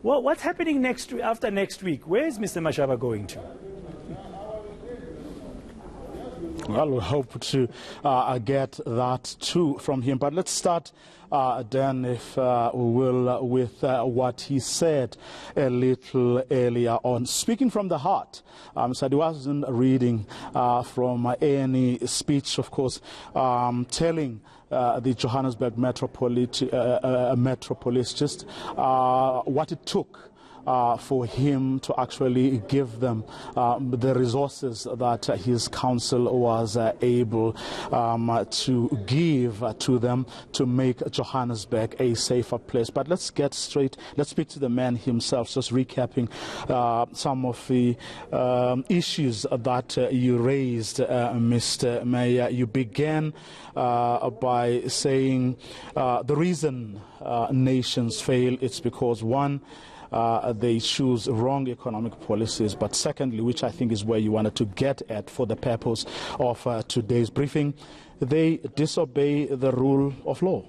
Well, what's happening after next week? Where is Mr. Mashaba going to? Well, we hope to get that too from him. But let's start, Dan, if we will, with what he said a little earlier on. Speaking from the heart, so he wasn't reading from any speech, of course, telling the Johannesburg Metropolis just what it took for him to actually give them the resources that his council was able to give to them to make Johannesburg a safer place. But let's get straight. Let's speak to the man himself, just recapping some of the issues that you raised, Mr. Mayor. You began by saying the reason nations fail, it's because, one, they choose wrong economic policies, but secondly, which I think is where you wanted to get at for the purpose of today's briefing, they disobey the rule of law.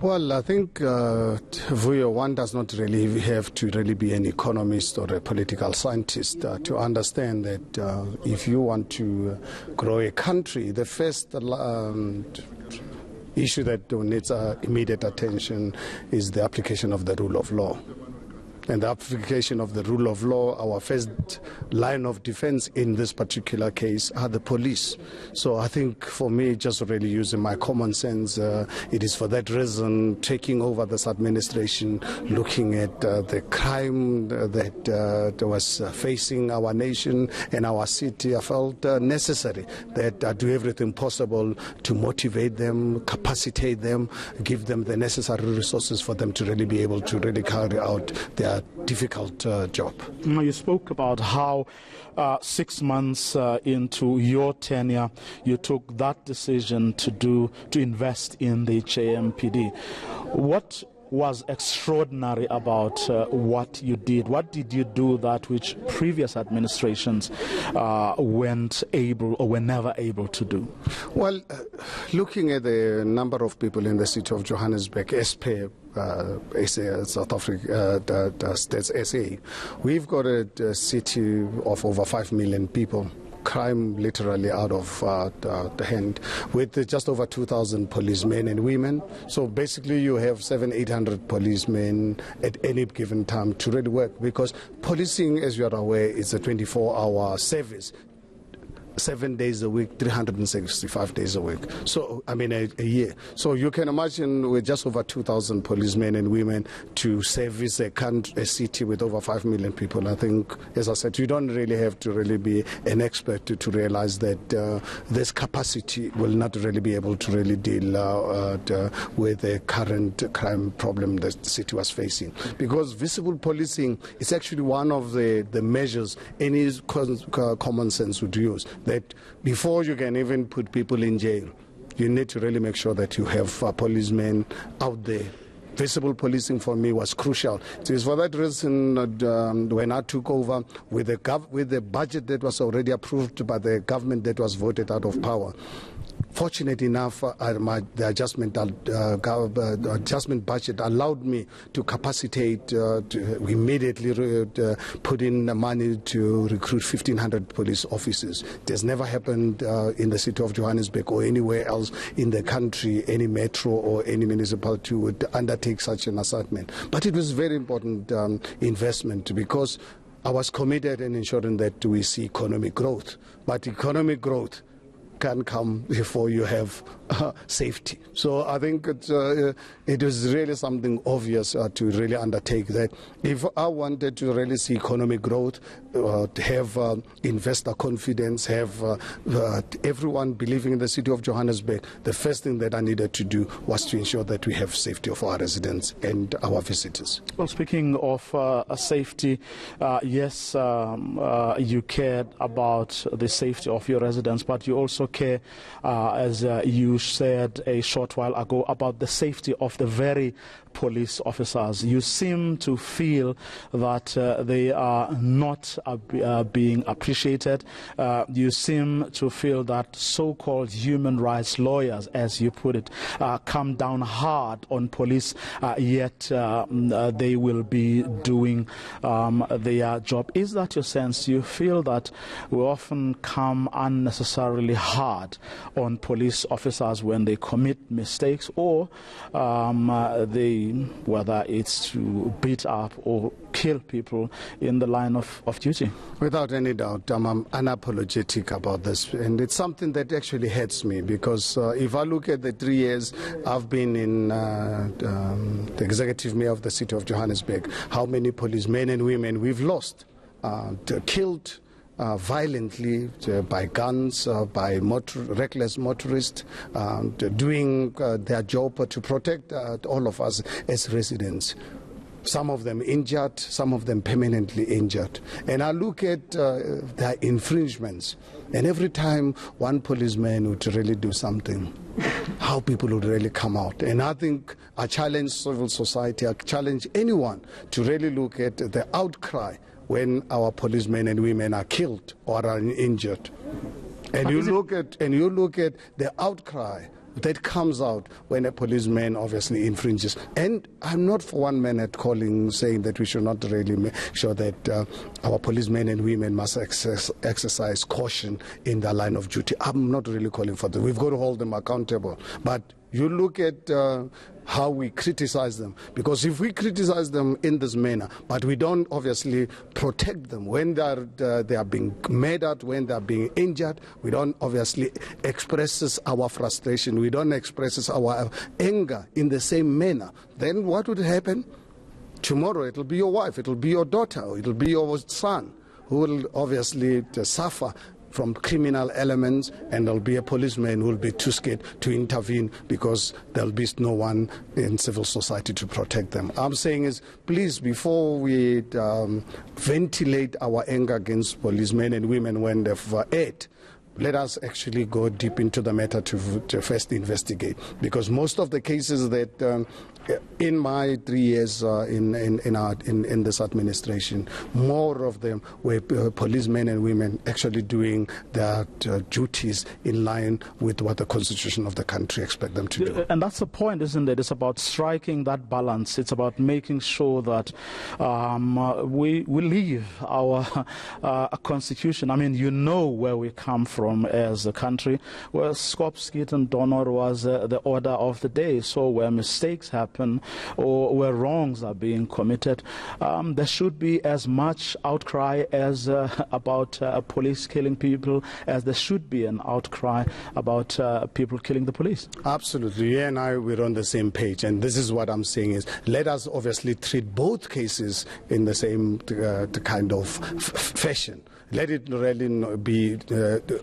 Well, I think, Vuyo, one does not really have to really be an economist or a political scientist to understand that if you want to grow a country, the first issue that needs immediate attention is the application of the rule of law. And the application of the rule of law, our first line of defense in this particular case are the police. So I think for me, just really using my common sense, it is for that reason, taking over this administration, looking at the crime that was facing our nation and our city, I felt necessary that I do everything possible to motivate them, capacitate them, give them the necessary resources for them to really be able to really carry out their difficult job. You spoke about how 6 months into your tenure, you took that decision to invest in the JMPD. What was extraordinary about what you did? What did you do that which previous administrations weren't able or were never able to do? Well, looking at the number of people in the city of Johannesburg, as per SA, South Africa, States SA, we've got a city of over 5 million people. Crime literally out of the hand, with just over 2,000 policemen and women. So basically you have 700-800 policemen at any given time to really work, because policing, as you are aware, is a 24-hour service. 7 days a week, 365 days a week. So, I mean, a year. So you can imagine with just over 2,000 policemen and women to service a city with over 5 million people. I think, as I said, you don't really have to really be an expert to realize that this capacity will not really be able to really deal with the current crime problem that the city was facing. Because visible policing is actually one of the measures any common sense would use. That before you can even put people in jail, you need to really make sure that you have policemen out there. Visible policing for me was crucial. It is for that reason when I took over with the budget that was already approved by the government that was voted out of power. Fortunate enough, the adjustment budget allowed me to capacitate, to immediately put in the money to recruit 1,500 police officers. It has never happened in the city of Johannesburg or anywhere else in the country, any metro or any municipality would undertake such an assignment. But it was very important investment, because I was committed in ensuring that we see economic growth. But economic growth can come before you have safety. So I think it was really something obvious to really undertake that. If I wanted to really see economic growth, have investor confidence, have everyone believing in the city of Johannesburg, the first thing that I needed to do was to ensure that we have safety of our residents and our visitors. Well, speaking of safety, yes, you cared about the safety of your residents, but you also care, as you said a short while ago, about the safety of the very police officers. You seem to feel that they are not being appreciated. You seem to feel that so-called human rights lawyers, as you put it, come down hard on police, yet they will be doing their job. Is that your sense? You feel that we often come unnecessarily hard on police officers when they commit mistakes, or whether it's to beat up or kill people in the line of duty? Without any doubt, I'm unapologetic about this, and it's something that actually hurts me, because if I look at the 3 years I've been in the executive mayor of the city of Johannesburg, how many policemen and women we've lost, killed violently by guns, by reckless motorists, doing their job to protect all of us as residents. Some of them injured, some of them permanently injured. And I look at their infringements, and every time one policeman would really do something, how people would really come out. And I think I challenge civil society, I challenge anyone to really look at the outcry when our policemen and women are killed or are injured. And you look at the outcry that comes out when a policeman obviously infringes. And I'm not for 1 minute saying that we should not really make sure that our policemen and women must exercise caution in their line of duty. I'm not really calling for that. We've got to hold them accountable. But you look at how we criticize them, because if we criticize them in this manner, but we don't obviously protect them when they are being murdered, when they are being injured, we don't obviously express our frustration, we don't express our anger in the same manner, then what would happen? Tomorrow it will be your wife, it will be your daughter, it will be your son who will obviously suffer from criminal elements, and there'll be a policeman who will be too scared to intervene because there'll be no one in civil society to protect them. I'm saying is, please, before we ventilate our anger against policemen and women when they've erred, let us actually go deep into the matter to first investigate, because most of the cases that in my 3 years in this administration, more of them were policemen and women actually doing their duties in line with what the constitution of the country expects them to do. And that's the point, isn't it? It's about striking that balance. It's about making sure that we leave our constitution. I mean, you know where we come from as a country, where Skop, Skit and Donor was the order of the day. So where mistakes happen or where wrongs are being committed, there should be as much outcry as about police killing people as there should be an outcry about people killing the police. Absolutely. You and I, we're on the same page, and this is what I'm saying is, let us obviously treat both cases in the same kind of fashion. Let it really be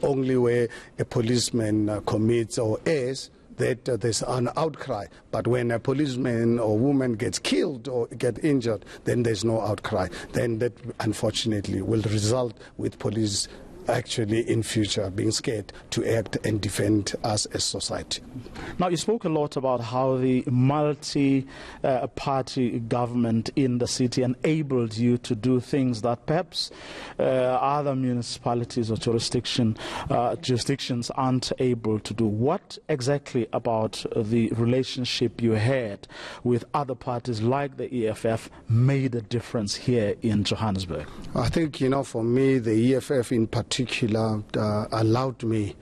only where a policeman commits or errs that there's an outcry. But when a policeman or woman gets killed or get injured, then there's no outcry. Then that, unfortunately, will result with police actually in future being scared to act and defend us as society. Now, you spoke a lot about how the multi-party government in the city enabled you to do things that perhaps other municipalities or jurisdictions aren't able to do. What exactly about the relationship you had with other parties like the EFF made a difference here in Johannesburg? I think, for me, the EFF in particular allowed me,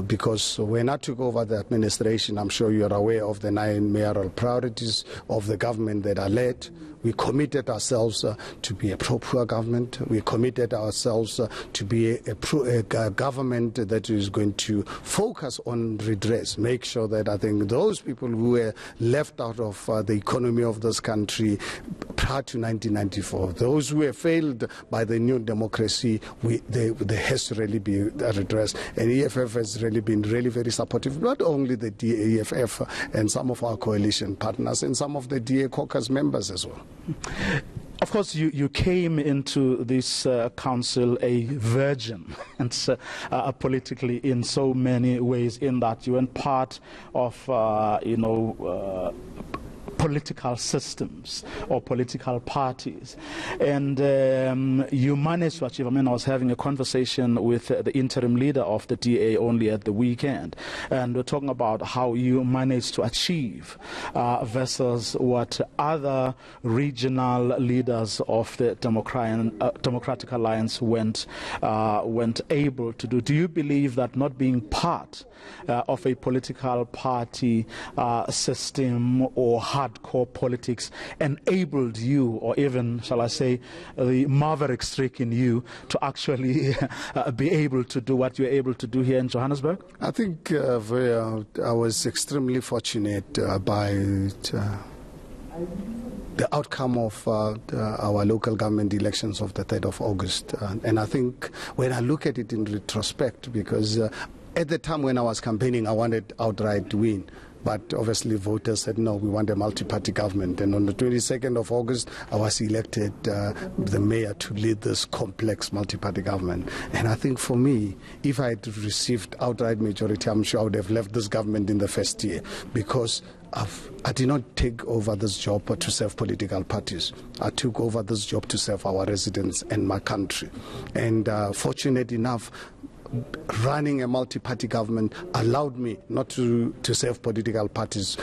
because when I took over the administration, I'm sure you're aware of the 9 mayoral priorities of the government that I led. We committed ourselves to be a pro-poor government. We committed ourselves to be a government that is going to focus on redress, make sure that I think those people who were left out of the economy of this country prior to 1994, those who were failed by the new democracy, there has to really be redress. And EFF has really been very supportive, not only the EFF and some of our coalition partners and some of the DA caucus members as well. Of course, you came into this council a virgin, and politically in so many ways, in that you weren't part of, political systems or political parties. And you managed to achieve, I mean, I was having a conversation with the interim leader of the DA only at the weekend, and we're talking about how you managed to achieve versus what other regional leaders of the Democratic Alliance weren't able to do. Do you believe that not being part of a political party system or hardcore politics enabled you, or even, shall I say, the maverick streak in you, to actually be able to do what you're able to do here in Johannesburg? I think I was extremely fortunate by the outcome of our local government elections of the 3rd of August. And I think when I look at it in retrospect, because at the time when I was campaigning, I wanted outright to win. But obviously voters said, no, we want a multi-party government. And on the 22nd of August, I was elected the mayor to lead this complex multi-party government. And I think for me, if I had received outright majority, I'm sure I would have left this government in the first year, because I did not take over this job to serve political parties. I took over this job to serve our residents and my country. And fortunate enough, running a multi-party government allowed me not to serve political parties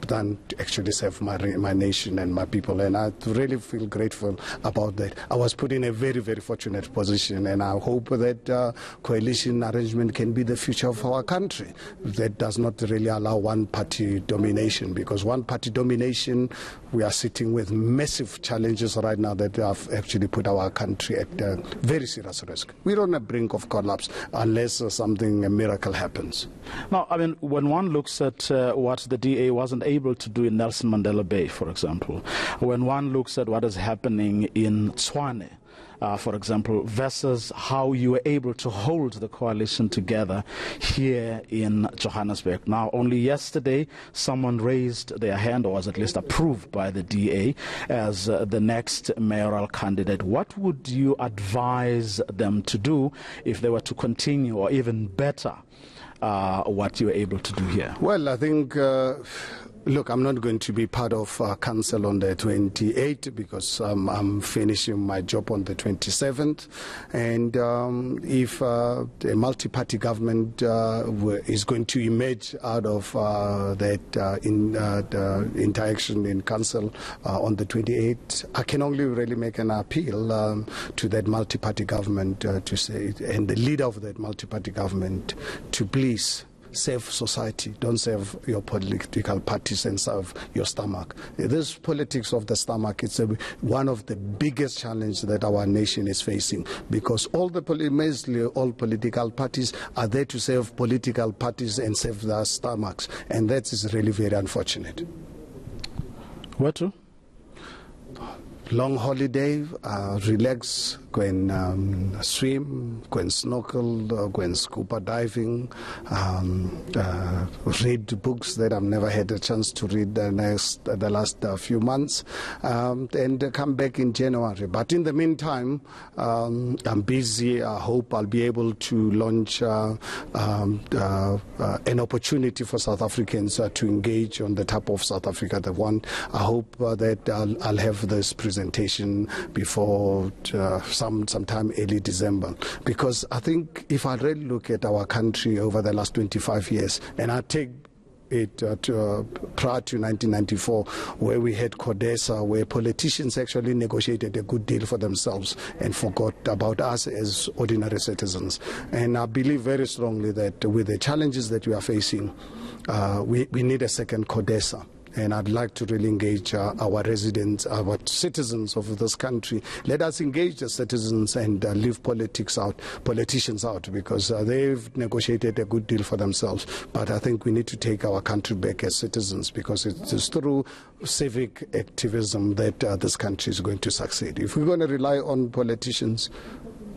than to actually serve my nation and my people, and I really feel grateful about that. I was put in a very, very fortunate position, and I hope that coalition arrangement can be the future of our country. That does not really allow one-party domination, because one-party domination, we are sitting with massive challenges right now that have actually put our country at very serious risk. We're on the brink of collapse unless a miracle happens. Now, I mean, when one looks at what the DA wasn't able to do in Nelson Mandela Bay, for example, when one looks at what is happening in Tshwane, for example, versus how you were able to hold the coalition together here in Johannesburg. Now, only yesterday, someone raised their hand, or was at least approved by the DA, as the next mayoral candidate. What would you advise them to do if they were to continue, or even better, what you were able to do here? Well, I think... Look, I'm not going to be part of council on the 28th, because I'm finishing my job on the 27th. And if a multi-party government is going to emerge out of that the interaction in council on the 28th, I can only really make an appeal to that multi-party government to say, and the leader of that multi-party government, to please serve society. Don't serve your political parties and serve your stomach. This politics of the stomach is one of the biggest challenges that our nation is facing, because mostly all political parties are there to serve political parties and serve their stomachs, and that is really very unfortunate. What? Long holiday, relax, go and swim, go and snorkel, go and scuba diving, read books that I've never had a chance to read the last few months, and come back in January. But in the meantime, I'm busy. I hope I'll be able to launch an opportunity for South Africans to engage on the type of South Africa they want. I hope that I'll have this presentation before sometime early December, because I think if I really look at our country over the last 25 years, and I take it prior to 1994, where we had CODESA, where politicians actually negotiated a good deal for themselves and forgot about us as ordinary citizens. And I believe very strongly that with the challenges that we are facing, we need a second CODESA. And I'd like to really engage our residents, our citizens of this country. Let us engage the citizens and leave politicians out, because they've negotiated a good deal for themselves. But I think we need to take our country back as citizens, because it is through civic activism that this country is going to succeed. If we're going to rely on politicians,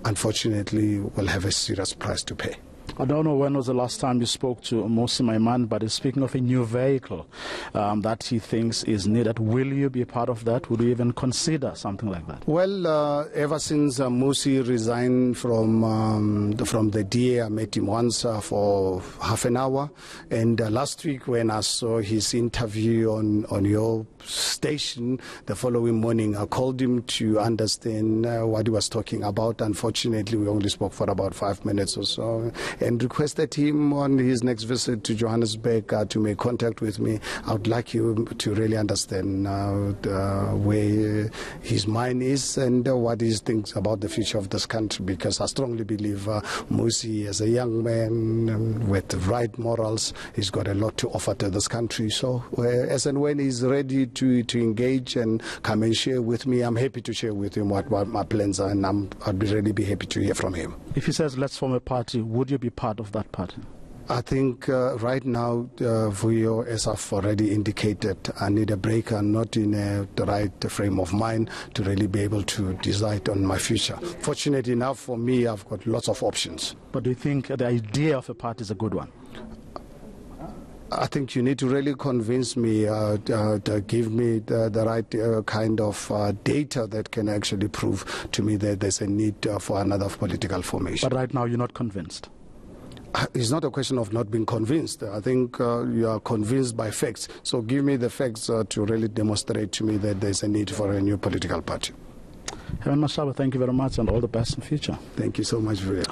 unfortunately, we'll have a serious price to pay. I don't know when was the last time you spoke to Mmusi Maimane, but he's speaking of a new vehicle that he thinks is needed. Will you be part of that? Would you even consider something like that? Well, ever since Mmusi resigned from the DA, I met him once for half an hour. And last week when I saw his interview on your station, the following morning I called him to understand what he was talking about. Unfortunately, we only spoke for about 5 minutes or so, and requested him on his next visit to Johannesburg to make contact with me. I would like you to really understand where his mind is and what he thinks about the future of this country, because I strongly believe Mmusi, as a young man with the right morals, he's got a lot to offer to this country. So as and when he's ready to engage and come and share with me, I'm happy to share with him what my plans are, and I'd really be happy to hear from him. If he says let's form a party, would you be part of that party? I think right now, Vuyo, as I've already indicated, I need a break. I'm not in the right frame of mind to really be able to decide on my future. Fortunately enough for me, I've got lots of options. But do you think the idea of a party is a good one? I think you need to really convince me, to give me the right kind of data that can actually prove to me that there's a need for another political formation. But right now you're not convinced? It's not a question of not being convinced. I think you are convinced by facts. So give me the facts to really demonstrate to me that there's a need for a new political party. Herman Mashaba, thank you very much and all the best in the future. Thank you so much, Vuyo.